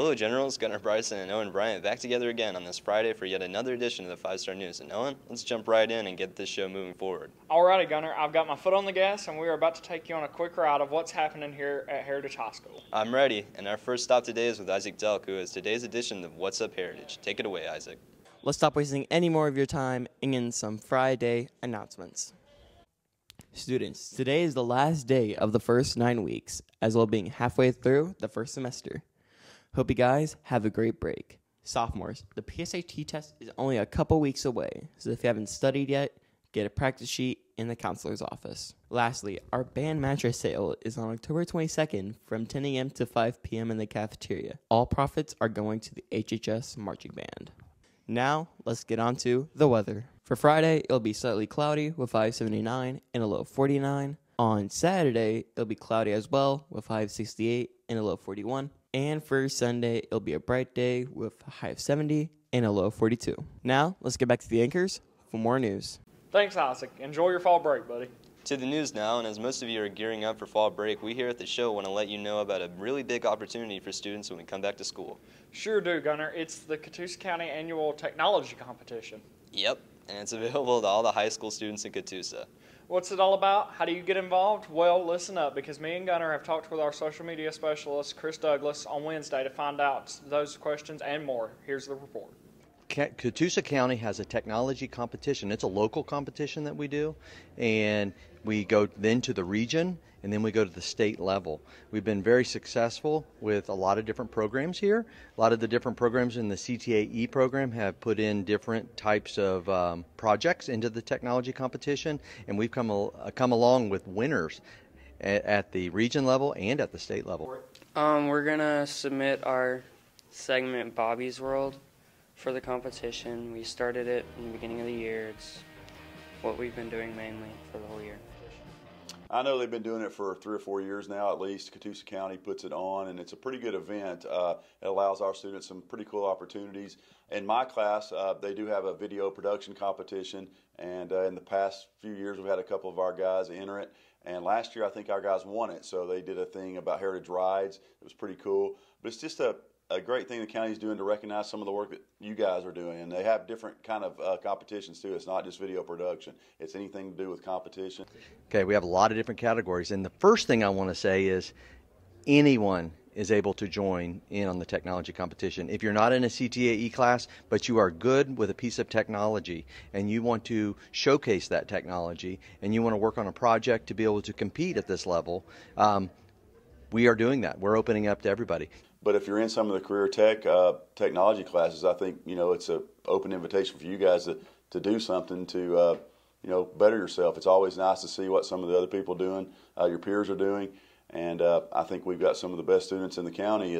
Hello Generals, Gunnar Bryson and Owen Bryant back together again on this Friday for yet another edition of the 5-Star News. And Owen, let's jump right in and get this show moving forward. Alrighty Gunnar, I've got my foot on the gas and we are about to take you on a quick ride of what's happening here at Heritage High School. I'm ready, and our first stop today is with Isaac Delk, who is today's edition of What's Up Heritage. Take it away, Isaac. Let's stop wasting any more of your time and get some Friday announcements. Students, today is the last day of the first 9 weeks, as well being halfway through the first semester. Hope you guys have a great break. Sophomores, the PSAT test is only a couple weeks away, so if you haven't studied yet, get a practice sheet in the counselor's office. Lastly, our band mattress sale is on October 22nd from 10 a.m. to 5 p.m. in the cafeteria. All profits are going to the HHS marching band. Now, let's get on to the weather. For Friday, it'll be slightly cloudy with 579 and a low of 49. On Saturday, it'll be cloudy as well with 568 and a low of 41. And for Sunday, it'll be a bright day with a high of 70 and a low of 42. Now, let's get back to the anchors for more news. Thanks, Isaac. Enjoy your fall break, buddy. To the news now, and as most of you are gearing up for fall break, we here at the show want to let you know about a really big opportunity for students when we come back to school. Sure do, Gunnar. It's the Catoosa County Annual Technology Competition. Yep, and it's available to all the high school students in Catoosa. What's it all about? How do you get involved? Well, listen up, because me and Gunnar have talked with our social media specialist, Chris Douglas, on Wednesday to find out those questions and more. Here's the report. Catoosa County has a technology competition. It's a local competition that we do, and we go then to the region, and then we go to the state level. We've been very successful with a lot of different programs here. A lot of the different programs in the CTAE program have put in different types of projects into the technology competition, and we've come along with winners at the region level and at the state level. We're gonna submit our segment Bobby's World for the competition. We started it in the beginning of the year. It's what we've been doing mainly for the whole year. I know they've been doing it for 3 or 4 years now at least. Catoosa County puts it on, and it's a pretty good event. It allows our students some pretty cool opportunities. In my class, they do have a video production competition, and in the past few years we've had a couple of our guys enter it. And last year I think our guys won it, so they did a thing about heritage rides. It was pretty cool. But it's just a great thing the county's doing to recognize some of the work that you guys are doing. And they have different kind of competitions too. It's not just video production. It's anything to do with competition. Okay, we have a lot of different categories. And the first thing I want to say is anyone is able to join in on the technology competition. If you're not in a CTAE class, but you are good with a piece of technology and you want to showcase that technology and you want to work on a project to be able to compete at this level, we are doing that. We're opening up to everybody. But if you're in some of the career technology classes, I think it's an open invitation for you guys to do something to better yourself. It's always nice to see what some of the other people are doing, your peers are doing, and I think we've got some of the best students in the county.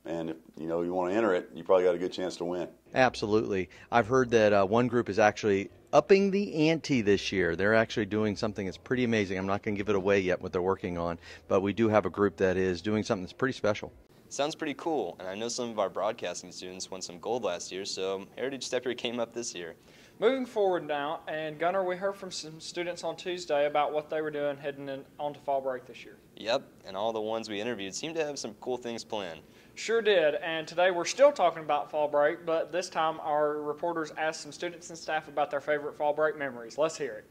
And if you want to enter it, you probably got a good chance to win. Absolutely. I've heard that one group is actually upping the ante this year. They're actually doing something that's pretty amazing. I'm not going to give it away yet what they're working on, but we do have a group that is doing something that's pretty special. Sounds pretty cool, and I know some of our broadcasting students won some gold last year, so Heritage Step Here came up this year. Moving forward now, and Gunnar, we heard from some students on Tuesday about what they were doing heading onto fall break this year. Yep, and all the ones we interviewed seemed to have some cool things planned. Sure did, and today we're still talking about fall break, but this time our reporters asked some students and staff about their favorite fall break memories. Let's hear it.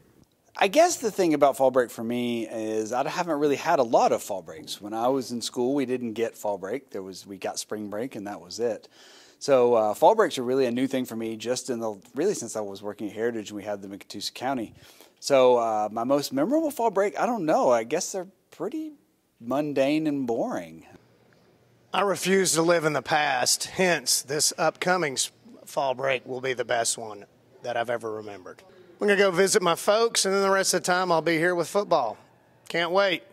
I guess the thing about fall break for me is I haven't really had a lot of fall breaks. When I was in school, we didn't get fall break. We got spring break, and that was it. So fall breaks are really a new thing for me just really since I was working at Heritage and we had them in Catoosa County. So my most memorable fall break, I don't know. I guess they're pretty mundane and boring. I refuse to live in the past, hence this upcoming fall break will be the best one that I've ever remembered. I'm going to go visit my folks, and then the rest of the time I'll be here with football. Can't wait.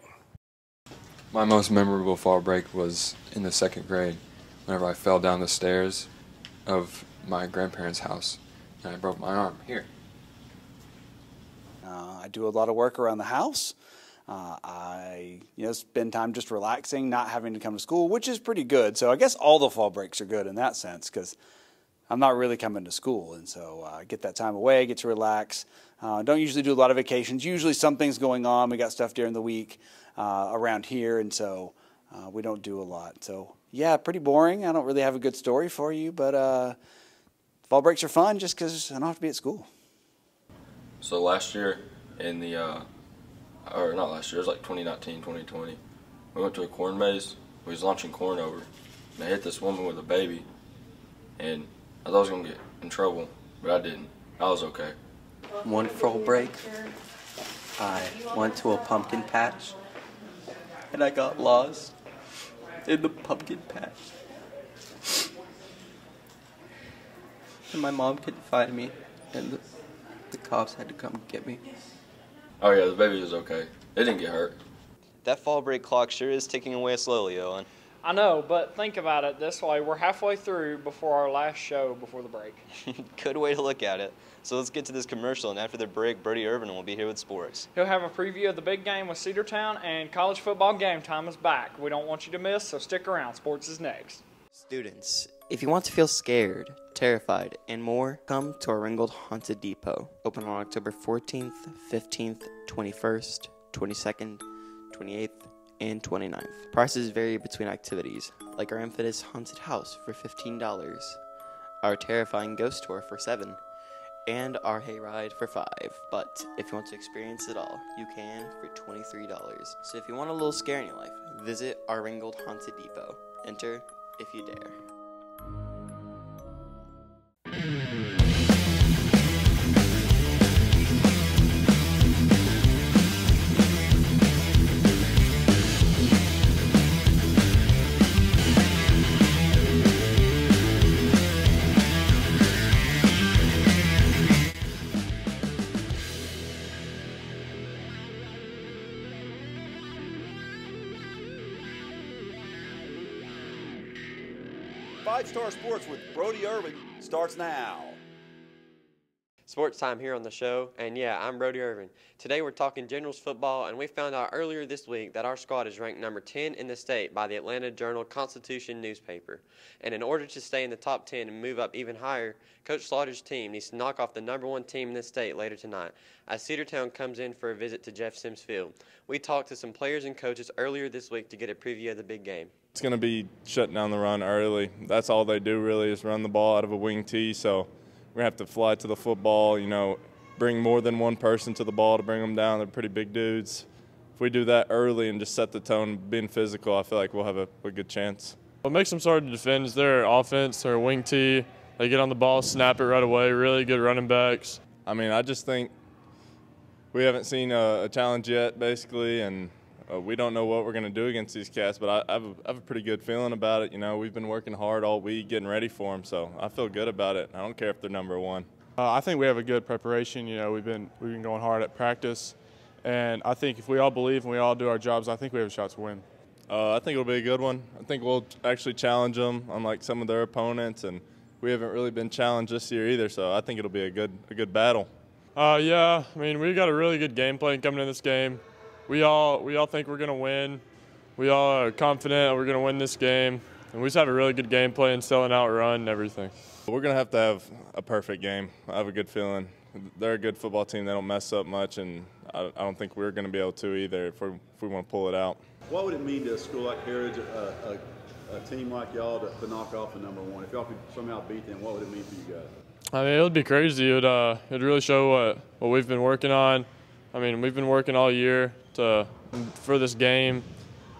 My most memorable fall break was in the 2nd grade, whenever I fell down the stairs of my grandparents' house, and I broke my arm here. I do a lot of work around the house. I spend time just relaxing, not having to come to school, which is pretty good. So I guess all the fall breaks are good in that sense because I'm not really coming to school, and so I get that time away, get to relax. Don't usually do a lot of vacations. Usually something's going on. We got stuff during the week around here, and so we don't do a lot. So Yeah, pretty boring. I don't really have a good story for you, but fall breaks are fun just because I don't have to be at school. So last year in the, or not last year, it was like 2019, 2020, we went to a corn maze. We was launching corn over. And they hit this woman with a baby, and I thought I was going to get in trouble, but I didn't. I was okay. One fall break, I went to a pumpkin patch, and I got lost in the pumpkin patch. And my mom couldn't find me, and the cops had to come get me. Oh yeah, the baby was okay. It didn't get hurt. That fall break clock sure is ticking away slowly, Owen. I know, but think about it this way. We're halfway through before our last show before the break. Good way to look at it. So let's get to this commercial, and after the break, Brody Irvin will be here with sports. He'll have a preview of the big game with Cedartown, and college football game time is back. We don't want you to miss, so stick around. Sports is next. Students, if you want to feel scared, terrified, and more, come to our Ringgold Haunted Depot. Open on October 14th, 15th, 21st, 22nd, 28th, and 29th. Prices vary between activities, like our Amphibious Haunted House for $15, our Terrifying Ghost Tour for $7, and our Hayride for $5. But if you want to experience it all, you can for $23. So if you want a little scare in your life, visit our Ringgold Haunted Depot. Enter if you dare. Five-Star Sports with Brody Irvin starts now. Sports time here on the show, and yeah, I'm Brody Irvin. Today we're talking Generals football, and we found out earlier this week that our squad is ranked number 10 in the state by the Atlanta Journal-Constitution newspaper. And in order to stay in the top 10 and move up even higher, Coach Slaughter's team needs to knock off the number 1 team in the state later tonight, as Cedartown comes in for a visit to Jeff Sims Field. We talked to some players and coaches earlier this week to get a preview of the big game. It's going to be shutting down the run early. That's all they do really is run the ball out of a wing tee, so we're going to have to fly to the football, bring more than one person to the ball to bring them down. They're pretty big dudes. If we do that early and just set the tone being physical, I feel like we'll have a good chance. What makes them hard to defend is their offense, their wing tee. They get on the ball, snap it right away, really good running backs. I just think we haven't seen a challenge yet, basically, and we don't know what we're going to do against these cats, but I have a pretty good feeling about it. We've been working hard all week getting ready for them, so I feel good about it. I don't care if they're number 1. I think we have a good preparation. We've been going hard at practice, and I think if we all believe and we all do our jobs, I think we have a shot to win. I think it'll be a good one. I think we'll actually challenge them, unlike some of their opponents, and we haven't really been challenged this year either, so I think it'll be a good battle. Yeah, we got a really good game plan coming in this game. We all think we're going to win. We all are confident we're going to win this game. And we just have a really good game plan, selling out run and everything. We're going to have a perfect game. I have a good feeling. They're a good football team. They don't mess up much, and I don't think we're going to be able to either if we want to pull it out. What would it mean to a school like Heritage, a team like y'all, to knock off the number 1? If y'all could somehow beat them, what would it mean for you guys? It would be crazy. It'd really show what we've been working on. We've been working all year for this game,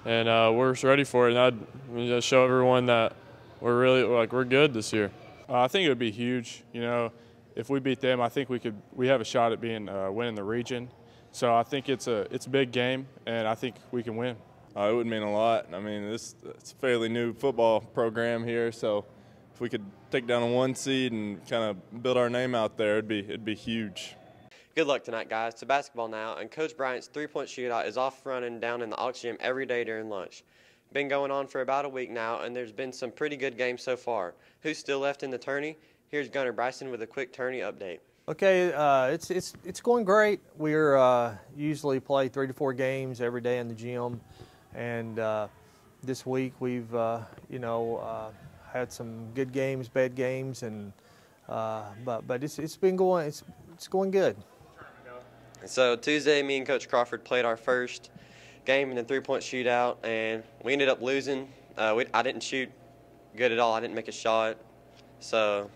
and we're ready for it. And I'd just show everyone that we're good this year. I think it would be huge. If we beat them, I think we have a shot at winning the region. So I think it's a big game, and I think we can win. It would mean a lot. It's a fairly new football program here, so if we could take down a 1 seed and kind of build our name out there, it'd be huge. Good luck tonight, guys. To basketball now, and Coach Bryant's three-point shootout is off running down in the Aux Gym every day during lunch. Been going on for about a week now, and there's been some pretty good games so far. Who's still left in the tourney? Here's Gunnar Bryson with a quick tourney update. Okay, it's going great. We're usually play 3 to 4 games every day in the gym, and this week we've had some good games, bad games, and but it's been going it's going good. So Tuesday, me and Coach Crawford played our first game in the three-point shootout, and we ended up losing. I didn't shoot good at all. I didn't make a shot, so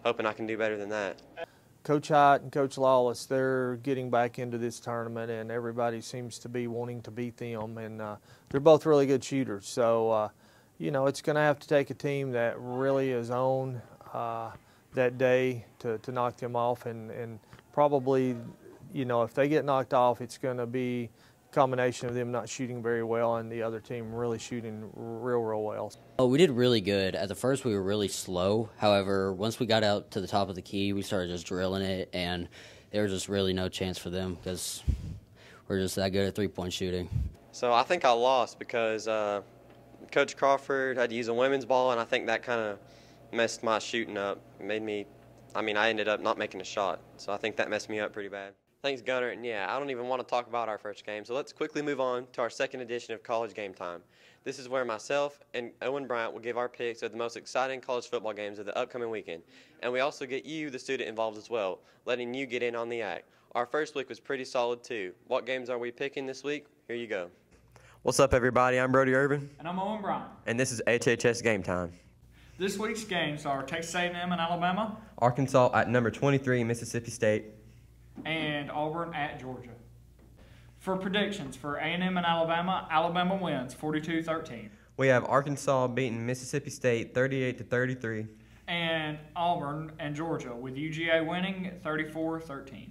hoping I can do better than that. Coach Hyatt and Coach Lawless, they're getting back into this tournament, and everybody seems to be wanting to beat them, and they're both really good shooters. So, you know, it's going to have to take a team that really is on that day to knock them off, and probably, you know, if they get knocked off, it's going to be a combination of them not shooting very well and the other team really shooting real well. Oh, we did really good. At the first, we were really slow. However, once we got out to the top of the key, we started just drilling it, and there was just really no chance for them because we're just that good at three-point shooting. So I think I lost because Coach Crawford had to use a women's ball, and I think that kind of messed my shooting up. It made me, I ended up not making a shot, so I think that messed me up pretty bad. Thanks, Gunner. And yeah, I don't even want to talk about our first game, so let's quickly move on to our second edition of College Game Time. This is where myself and Owen Bryant will give our picks of the most exciting college football games of the upcoming weekend. And we also get you, the student, involved as well, letting you get in on the act. Our first week was pretty solid, too. What games are we picking this week? Here you go. What's up, everybody? I'm Brody Irvin. And I'm Owen Bryant. And this is HHS Game Time. This week's games are Texas A&M and Alabama. Arkansas at number 23, Mississippi State. And Auburn at Georgia. For predictions for A&M and Alabama, Alabama wins 42-13. We have Arkansas beating Mississippi State 38-33. And Auburn and Georgia with UGA winning 34-13.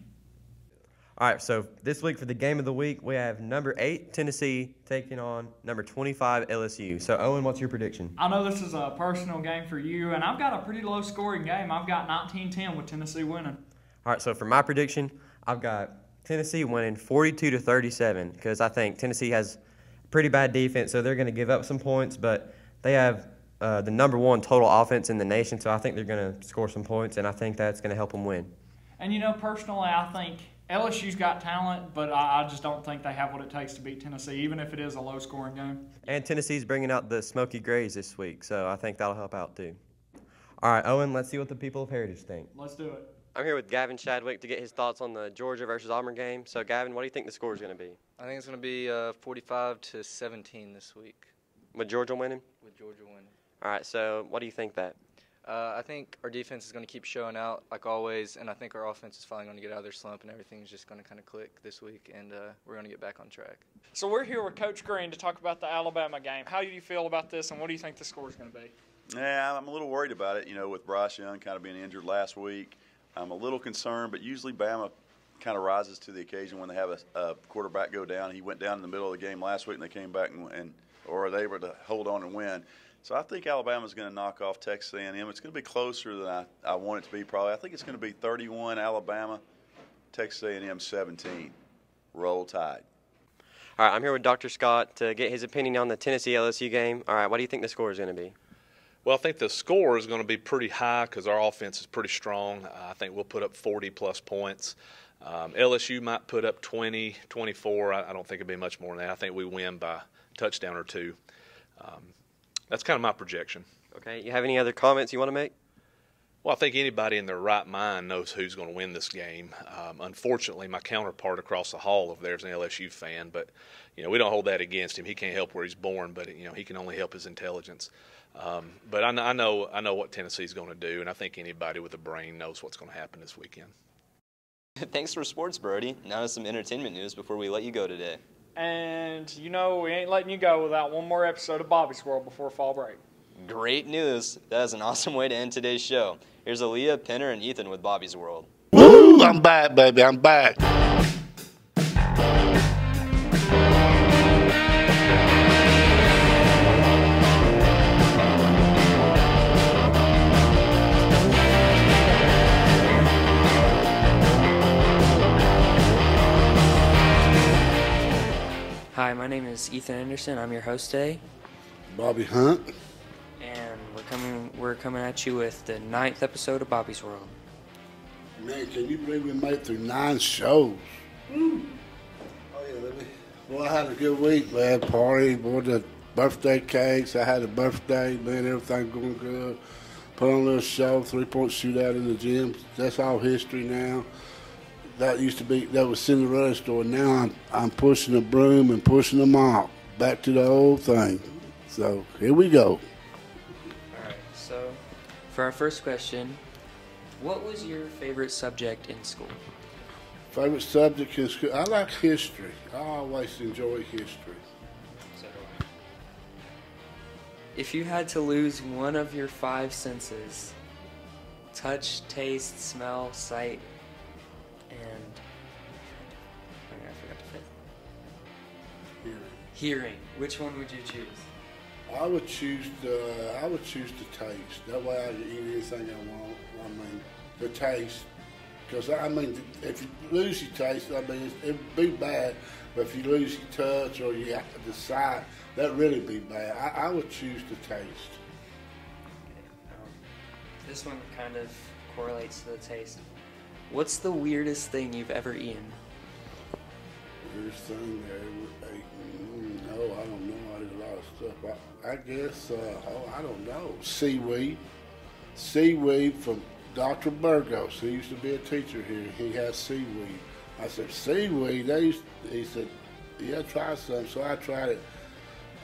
All right, so this week for the game of the week, we have number 8, Tennessee, taking on number 25, LSU. So, Owen, what's your prediction? I know this is a personal game for you, and I've got a pretty low-scoring game. I've got 19-10 with Tennessee winning. All right, so for my prediction, I've got Tennessee winning 42-37 because I think Tennessee has pretty bad defense, so they're going to give up some points, but they have the number 1 total offense in the nation, so I think they're going to score some points, and I think that's going to help them win. And, you know, personally, I think LSU's got talent, but I just don't think they have what it takes to beat Tennessee, even if it is a low-scoring game. And Tennessee's bringing out the Smoky Grays this week, so I think that'll help out too. All right, Owen, let's see what the people of Heritage think. Let's do it. I'm here with Gavin Shadwick to get his thoughts on the Georgia versus Auburn game. So, Gavin, what do you think the score is going to be? I think it's going to be 45-17 this week. With Georgia winning? With Georgia winning. All right, so what do you think that? I think our defense is going to keep showing out like always, and I think our offense is finally going to get out of their slump, and everything's just going to kind of click this week, and we're going to get back on track. So we're here with Coach Green to talk about the Alabama game. How do you feel about this, and what do you think the score is going to be? Yeah, I'm a little worried about it, you know, with Bryce Young kind of being injured last week. I'm a little concerned, but usually Bama kind of rises to the occasion when they have a quarterback go down. He went down in the middle of the game last week, and they came back or they were to hold on and win. So I think Alabama's going to knock off Texas A&M. It's going to be closer than I want it to be probably. I think it's going to be 31 Alabama, Texas A&M 17. Roll Tide. All right, I'm here with Dr. Scott to get his opinion on the Tennessee-LSU game. All right, what do you think the score is going to be? Well, I think the score is going to be pretty high because our offense is pretty strong. I think we'll put up 40-plus points. LSU might put up 20, 24. I don't think it'll be much more than that. I think we win by a touchdown or two. That's kind of my projection. Okay. You have any other comments you want to make? Well, I think anybody in their right mind knows who's going to win this game. Unfortunately, my counterpart across the hall over there is an LSU fan, but you know we don't hold that against him. He can't help where he's born, but you know he can only help his intelligence. But I know what Tennessee's going to do, and I think anybody with a brain knows what's going to happen this weekend. Thanks for sports, Brody. Now to some entertainment news before we let you go today. And, you know, we ain't letting you go without one more episode of Bobby's World before fall break. Great news. That is an awesome way to end today's show. Here's Aaliyah, Penner, and Ethan with Bobby's World. Woo! I'm back, baby. I'm back. Hi, my name is Ethan Anderson. I'm your host today. Bobby Hunt. And we're coming at you with the 9th episode of Bobby's World. Man, can you believe we made it through 9 shows? Oh, yeah, baby. Well, I had a good week, man. Party, bought the birthday cakes. I had a birthday, man. Everything going good. Put on a little show, 3-point shootout in the gym. That's all history now. That was Cinderella's story. Now I'm pushing the broom and pushing the mop. Back to the old thing. So here we go. All right. So, for our first question, what was your favorite subject in school? Favorite subject in school? I like history. I always enjoy history. So do I. If you had to lose one of your 5 senses, touch, taste, smell, sight, and I forgot the fifth. Hearing. Which one would you choose? I would choose the taste. That way I can eat anything I want. I mean, the taste. Because I mean, if you lose your taste, I mean, it'd be bad. But if you lose your touch or you have to decide, that'd really be bad. I would choose the taste. This one kind of correlates to the taste. What's the weirdest thing you've ever eaten? Weirdest thing I no, I don't know. I did a lot of stuff. I guess, I don't know. Seaweed. Seaweed from Dr. Burgos. He used to be a teacher here. He has seaweed. I said, seaweed? He said, yeah, try some. So I tried it.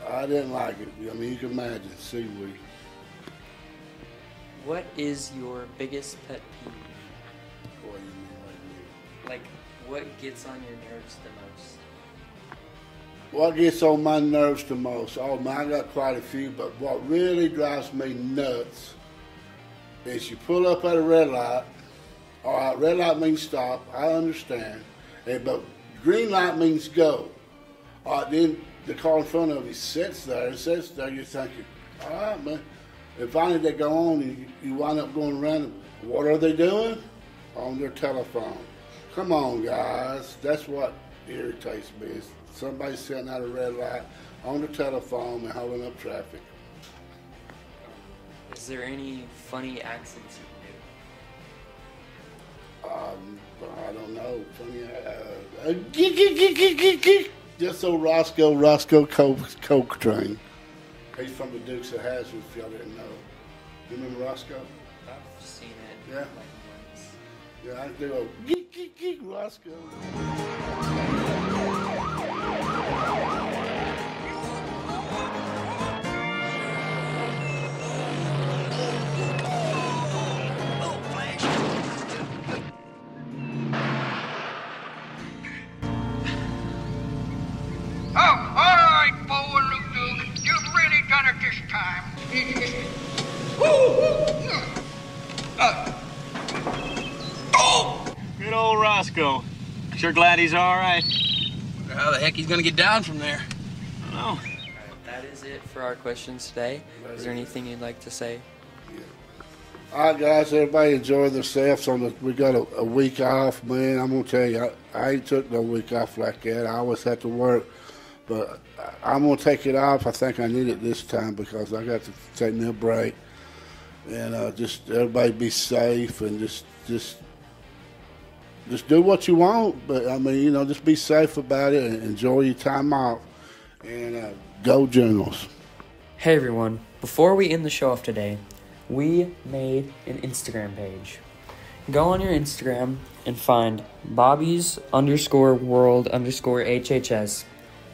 I didn't like it. I mean, you can imagine seaweed. What is your biggest pet peeve? What do you mean? Like, what gets on your nerves the most? What gets on my nerves the most? Oh, man, I got quite a few, but what really drives me nuts is you pull up at a red light. All right, red light means stop. I understand. But green light means go. All right, then the car in front of you sits there. You're thinking, all right, man. And finally they go on and you wind up going around. What are they doing? On their telephone. Come on, guys. That's what irritates me. Is somebody sitting at a red light on the telephone and holding up traffic. Is there any funny accents you I don't know. Funny. Just so Roscoe Coke Train. He's from the Dukes of Hazzard, if y'all didn't know. You remember Roscoe? I've seen it. Yeah. Like once. Yeah, I do a geek, Roscoe. Good old Roscoe. Sure glad he's all right. Wonder how the heck he's gonna get down from there. I don't know. All right, that is it for our questions today. Is there anything you'd like to say? All right, guys, everybody enjoy themselves. We got a week off, man. I'm gonna tell you, I ain't took no week off like that. I always have to work, but I'm gonna take it off. I think I need it this time because I got to take me a break, and just everybody be safe and just do what you want. But I mean, just be safe about it and enjoy your time off, and go Generals. Hey everyone, before we end the show off today, we made an Instagram page. Go on your Instagram and find Bobby's_world_HHS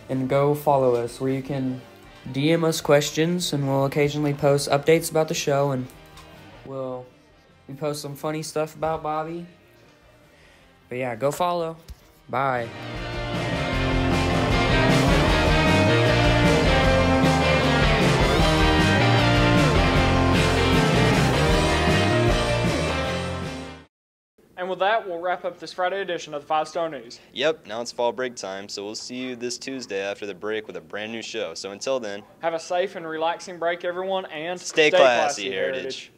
and go follow us where you can DM us questions and we'll occasionally post updates about the show and we post some funny stuff about Bobby. But yeah, go follow. Bye. And with that, we'll wrap up this Friday edition of the 5-Star News. Yep, now it's fall break time, so we'll see you this Tuesday after the break with a brand new show. So until then, have a safe and relaxing break, everyone, and stay classy, Heritage.